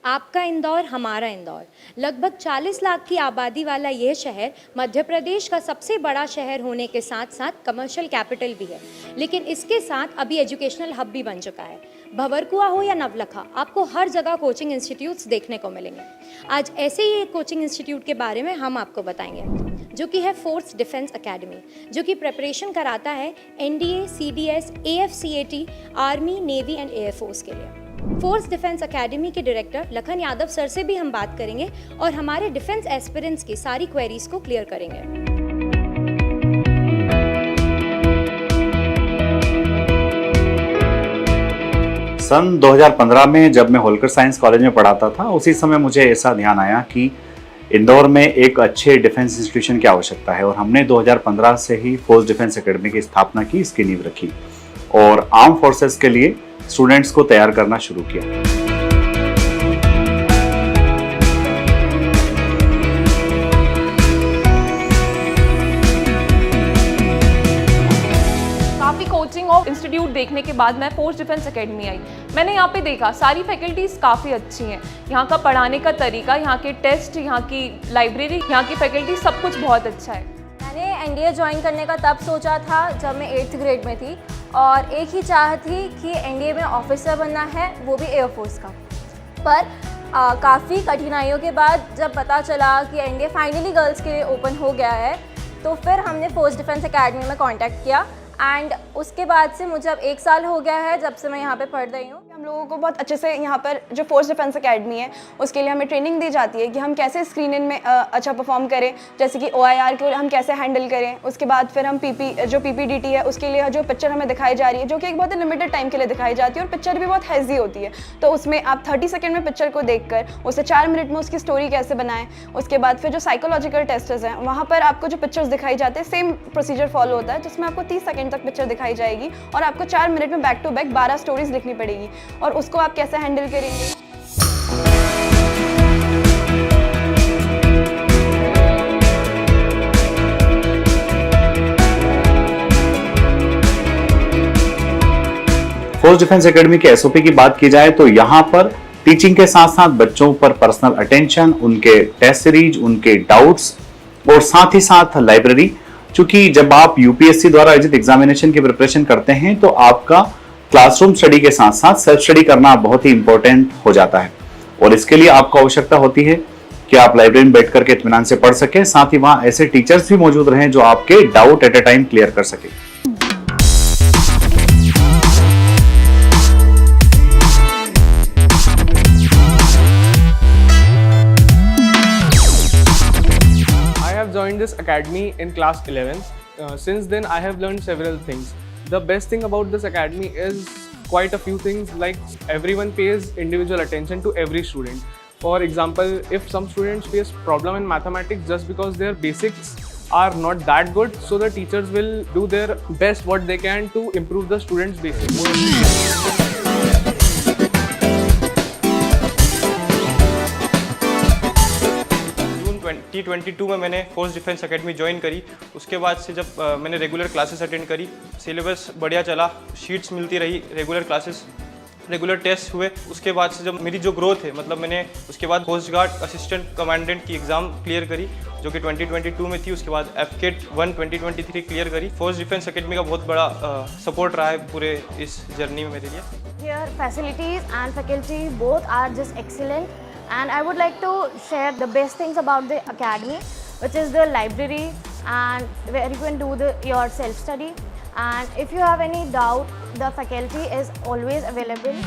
आपका इंदौर हमारा इंदौर। लगभग 40 लाख की आबादी वाला यह शहर मध्य प्रदेश का सबसे बड़ा शहर होने के साथ साथ कमर्शियल कैपिटल भी है, लेकिन इसके साथ अभी एजुकेशनल हब भी बन चुका है। भंवरकुआ हो या नवलखा, आपको हर जगह कोचिंग इंस्टीट्यूट्स देखने को मिलेंगे। आज ऐसे ही एक कोचिंग इंस्टीट्यूट के बारे में हम आपको बताएंगे, जो कि है फोर्स डिफेंस एकेडमी, जो कि प्रिपरेशन कराता है NDA, CDS, AFCAT, army, navy and air force के लिए। फोर्स डिफेंस एकेडमी के डायरेक्टर लखन यादव सर से भी हम बात करेंगे और हमारे डिफेंस एस्पिरेंट्स की सारी क्वेरीज को क्लियर करेंगे। सन 2015 में जब मैं होलकर साइंस कॉलेज में पढ़ाता था, उसी समय मुझे ऐसा ध्यान आया कि इंदौर में एक अच्छे डिफेंस इंस्टीट्यूशन की आवश्यकता है और हमने 2015 से ही फोर्स डिफेंस एकेडमी की स्थापना की, इसकी नींव रखी और आर्म फोर्सेस के लिए स्टूडेंट्स को तैयार करना शुरू किया। काफ़ी कोचिंग और इंस्टीट्यूट देखने के बाद मैं फोर्स डिफेंस एकेडमी आई। मैंने यहाँ पे देखा सारी फैकल्टीज़ काफ़ी अच्छी हैं। यहाँ का पढ़ाने का तरीका, यहाँ के टेस्ट, यहाँ की लाइब्रेरी, यहाँ की फैकल्टी, सब कुछ बहुत अच्छा है। मैंने एनडीए ज्वाइन करने का तब सोचा था जब मैं 8th ग्रेड में थी और एक ही चाह थी कि एनडीए में ऑफिसर बनना है, वो भी एयरफोर्स का। पर काफ़ी कठिनाइयों के बाद जब पता चला कि एनडीए फाइनली गर्ल्स के लिए ओपन हो गया है, तो फिर हमने फोर्स डिफेंस एकेडमी में कांटेक्ट किया एंड उसके बाद से मुझे अब 1 साल हो गया है जब से मैं यहाँ पे पढ़ रही हूँ। हम लोगों को बहुत अच्छे से यहाँ पर जो फोर्स डिफेंस एकेडमी है उसके लिए हमें ट्रेनिंग दी जाती है कि हम कैसे स्क्रीनिंग में अच्छा परफॉर्म करें, जैसे कि OIR को हम कैसे हैंडल करें। उसके बाद फिर हम जो PPDT है उसके लिए जो पिक्चर हमें दिखाई जा रही है, जो कि एक बहुत ही लिमिटेड टाइम के लिए दिखाई जाती है और पिक्चर भी बहुत हैज़ी होती है, तो उसमें आप 30 सेकेंड में पिक्चर को देख कर उसे 4 मिनट में उसकी स्टोरी कैसे बनाएं। उसके बाद फिर जो साइकोलॉजिकल टेस्ट्स हैं वहाँ पर आपको जो पिक्चर्स दिखाई जाते हैं सेम प्रोसीजर फॉलो होता है, जिसमें आपको 30 सेकेंड तक पिक्चर दिखाई जाएगी और आपको 4 मिनट में बैक टू बैक 12 स्टोरीज लिखनी पड़ेगी और उसको आप कैसे हैंडल करेंगे। फोर्स डिफेंस एकेडमी के SOP की बात की जाए तो यहाँ पर टीचिंग के साथ साथ बच्चों पर पर्सनल अटेंशन, उनके टेस्ट सीरीज, उनके डाउट्स और साथ ही साथ लाइब्रेरी। चूंकि जब आप यूपीएससी द्वारा आयोजित एग्जामिनेशन की प्रिपरेशन करते हैं तो आपका क्लासरूम स्टडी के साथ साथ सेल्फ स्टडी करना बहुत ही इंपॉर्टेंट हो जाता है और इसके लिए आपको आवश्यकता होती है कि आप लाइब्रेरी में बैठ करके इत्मीनान से पढ़ सकें, साथ ही वहां ऐसे टीचर्स भी मौजूद रहें जो आपके doubt at a time clear कर सके। Joined this academy in class 11th. Since then I have learned several things. The best thing about this academy is quite a few things, like everyone pays individual attention to every student. For example, if some students face problem in mathematics just because their basics are not that good, so the teachers will do their best what they can to improve the students' basics. 2022 में मैंने force defence academy join करी। उसके बाद से जब मैंने regular classes attend करी, syllabus बढ़िया चला, शीट्स मिलती रही, रेगुलर क्लासेस, रेगुलर टेस्ट हुए। उसके बाद से जब मेरी जो ग्रोथ है, मतलब मैंने उसके बाद कोस्ट गार्ड असिस्टेंट कमांडेंट की एग्ज़ाम क्लियर करी जो कि 2022 में थी। उसके बाद FCAT 1 2023 क्लियर करी। फोर्स डिफेंस एकेडमी का बहुत बड़ा सपोर्ट रहा है पूरे इस जर्नी में मेरे लिए। Here facilities and faculty both are just excellent. And I would like to share the best things about the academy, which is the library and where you can do your self-study. And if you have any doubt, the faculty is always available.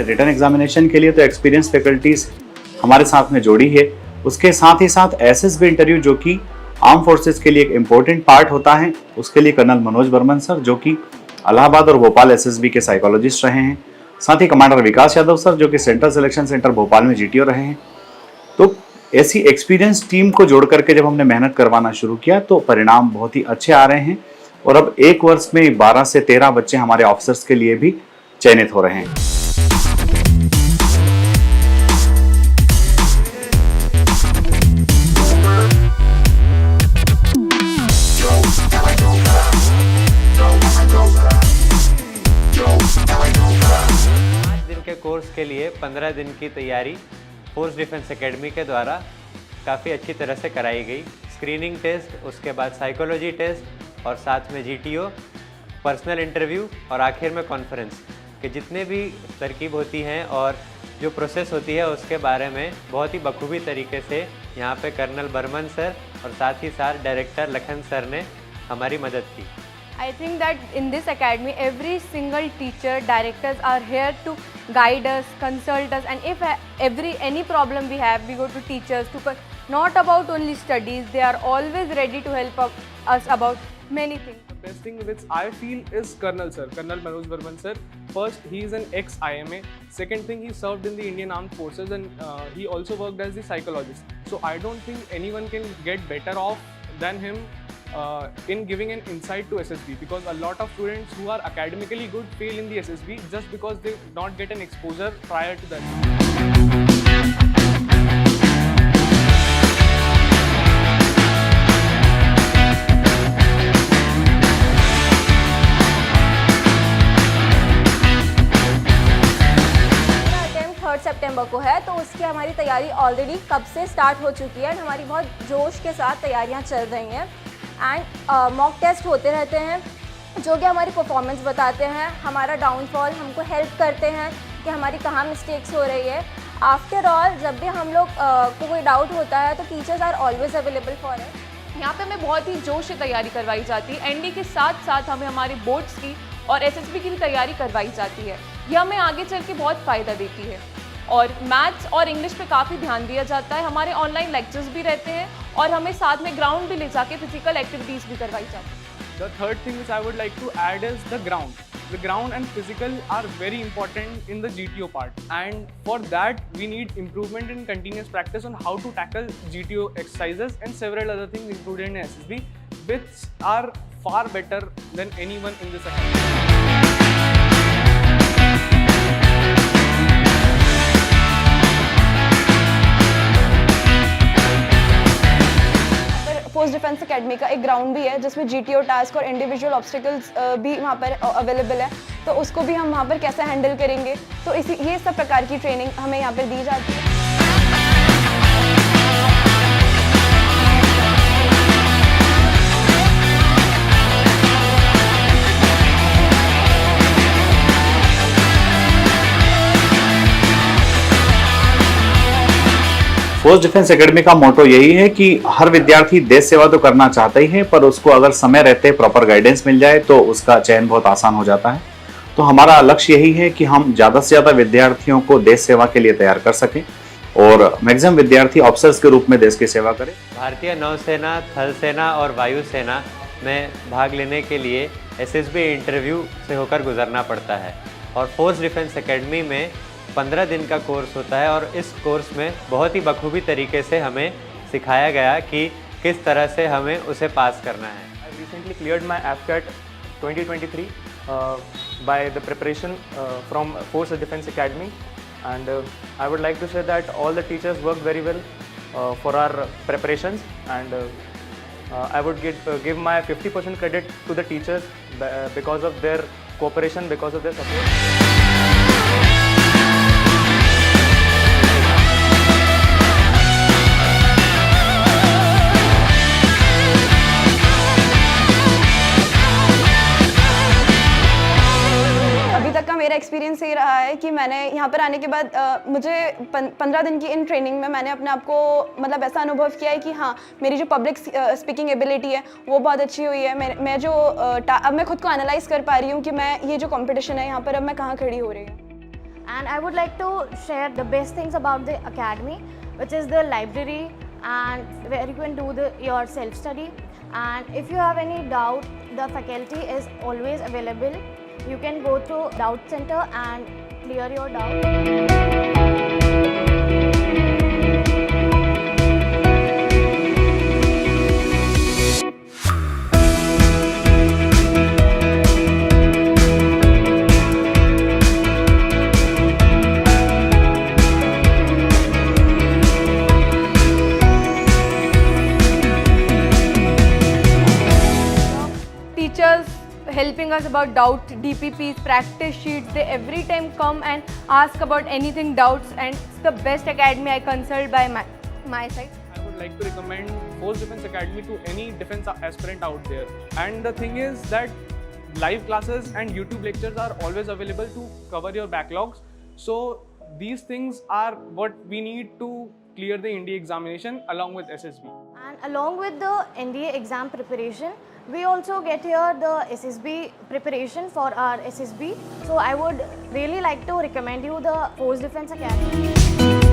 Return examination के लिए तो experience faculties हमारे साथ में जोड़ी है, उसके साथ ही साथ SSB इंटरव्यू जो कि आर्म फोर्सेस के लिए एक इम्पोर्टेंट पार्ट होता है, उसके लिए कर्नल मनोज बर्मन सर जो कि इलाहाबाद और भोपाल SSB के साइकोलॉजिस्ट रहे हैं, साथ ही कमांडर विकास यादव सर जो कि सेंट्रल सिलेक्शन सेंटर भोपाल में GTO रहे हैं। तो ऐसी एक्सपीरियंस टीम को जोड़ करके जब हमने मेहनत करवाना शुरू किया तो परिणाम बहुत ही अच्छे आ रहे हैं और अब एक वर्ष में 12 से 13 बच्चे हमारे ऑफिसर्स के लिए भी चयनित हो रहे हैं। कोर्स के लिए 15 दिन की तैयारी फोर्स डिफेंस एकेडमी के द्वारा काफ़ी अच्छी तरह से कराई गई। स्क्रीनिंग टेस्ट, उसके बाद साइकोलॉजी टेस्ट और साथ में जीटीओ, पर्सनल इंटरव्यू और आखिर में कॉन्फ्रेंस के जितने भी तरकीब होती हैं और जो प्रोसेस होती है उसके बारे में बहुत ही बखूबी तरीके से यहाँ पे कर्नल बर्मन सर और साथ ही साथ डायरेक्टर लखन सर ने हमारी मदद की। I think that in this academy every single teacher, directors are here to guide us, consult us, and if any problem we have, we go to teachers not about only studies, they are always ready to help us about many things. The best thing which I feel is Colonel sir, Colonel Manoj Burman sir. First, he is an ex-IMA. Second thing, he served in the Indian Armed Forces and he also worked as the psychologist. So I don't think anyone can get better off than him in giving an insight to SSB, because a lot of students who are academically good fail in the SSB just because they not get an exposure prior to that. सितंबर को है, तो उसकी हमारी तैयारी already कब से start हो चुकी है एंड हमारी बहुत जोश के साथ तैयारियां चल रही हैं एंड मॉक टेस्ट होते रहते हैं जो कि हमारी परफॉर्मेंस बताते हैं, हमारा डाउनफॉल, हमको हेल्प करते हैं कि हमारी कहाँ मिस्टेक्स हो रही है। आफ्टर ऑल जब भी हम लोग को कोई डाउट होता है तो teachers are always available for it. यहाँ पे हमें बहुत ही जोश से तैयारी करवाई जाती है। एनडी के साथ साथ हमें हमारे बोर्ड्स की और एसएसबी की भी तैयारी करवाई जाती है। यह हमें आगे चल के बहुत फ़ायदा देती है और मैथ्स और इंग्लिश पे काफ़ी ध्यान दिया जाता है। हमारे ऑनलाइन लेक्चर्स भी रहते हैं और हमें साथ में ग्राउंड भी ले जाके फिजिकल एक्टिविटीज़ भी करवाई जाती है। The third thing which I would like to add is the ground. The ground and physical are very important in the GTO part, and for that we need improvement in continuous practice on how to tackle GTO exercises and several other things included in SSB, which are far better than anyone in this academy. Force defence academy का एक ground भी है जिसमें GTO task और individual obstacles भी वहाँ पर available है, तो उसको भी हम वहाँ पर कैसे हैंडल करेंगे, तो ये सब प्रकार की ट्रेनिंग हमें यहाँ पर दी जाती है। फोर्स डिफेंस एकेडमी का मोटो यही है कि हर विद्यार्थी देश सेवा तो करना चाहता ही है, पर उसको अगर समय रहते प्रॉपर गाइडेंस मिल जाए तो उसका चयन बहुत आसान हो जाता है। तो हमारा लक्ष्य यही है कि हम ज़्यादा से ज़्यादा विद्यार्थियों को देश सेवा के लिए तैयार कर सकें और मैक्सिमम विद्यार्थी ऑफिसर्स के रूप में देश की सेवा करें। भारतीय नौसेना, थल सेना और वायुसेना में भाग लेने के लिए एसएसबी इंटरव्यू से होकर गुजरना पड़ता है और फोर्स डिफेंस एकेडमी में 15 दिन का कोर्स होता है और इस कोर्स में बहुत ही बखूबी तरीके से हमें सिखाया गया कि किस तरह से हमें उसे पास करना है। I recently cleared my AFCAT 2023 by the preparation from Force Defense Academy, and I would like to say that all the teachers worked very well for our preparations, and I would give my 50% credit to the teachers because of their cooperation, because of their support. मेरा experience ये रहा है कि मैंने यहाँ पर आने के बाद मुझे 15 दिन की इन ट्रेनिंग में मैंने अपने आप को मतलब ऐसा अनुभव किया है कि हाँ, मेरी जो पब्लिक स्पीकिंग एबिलिटी है वो बहुत अच्छी हुई है। मैं जो अब मैं खुद को एनालाइज कर पा रही हूँ कि मैं ये जो कंपटीशन है यहाँ पर अब मैं कहाँ खड़ी हो रही हूँ। And I would like to share the best things about the academy, which is the library and where you can do your self-study. And if you have any doubt, the faculty is always available. You can go to Doubt Center and clear your doubt. helping us about doubt, DPPs, practice sheets. They every time come and ask about anything doubts, and it's the best academy I consult by my side. I would like to recommend Force Defense Academy to any defense aspirant out there. And the thing is that live classes and YouTube lectures are always available to cover your backlogs. So these things are what we need to clear the NDA examination along with SSB. And along with the NDA exam preparation, we also get here the SSB preparation for our SSB. So I would really like to recommend you the Force Defense Academy.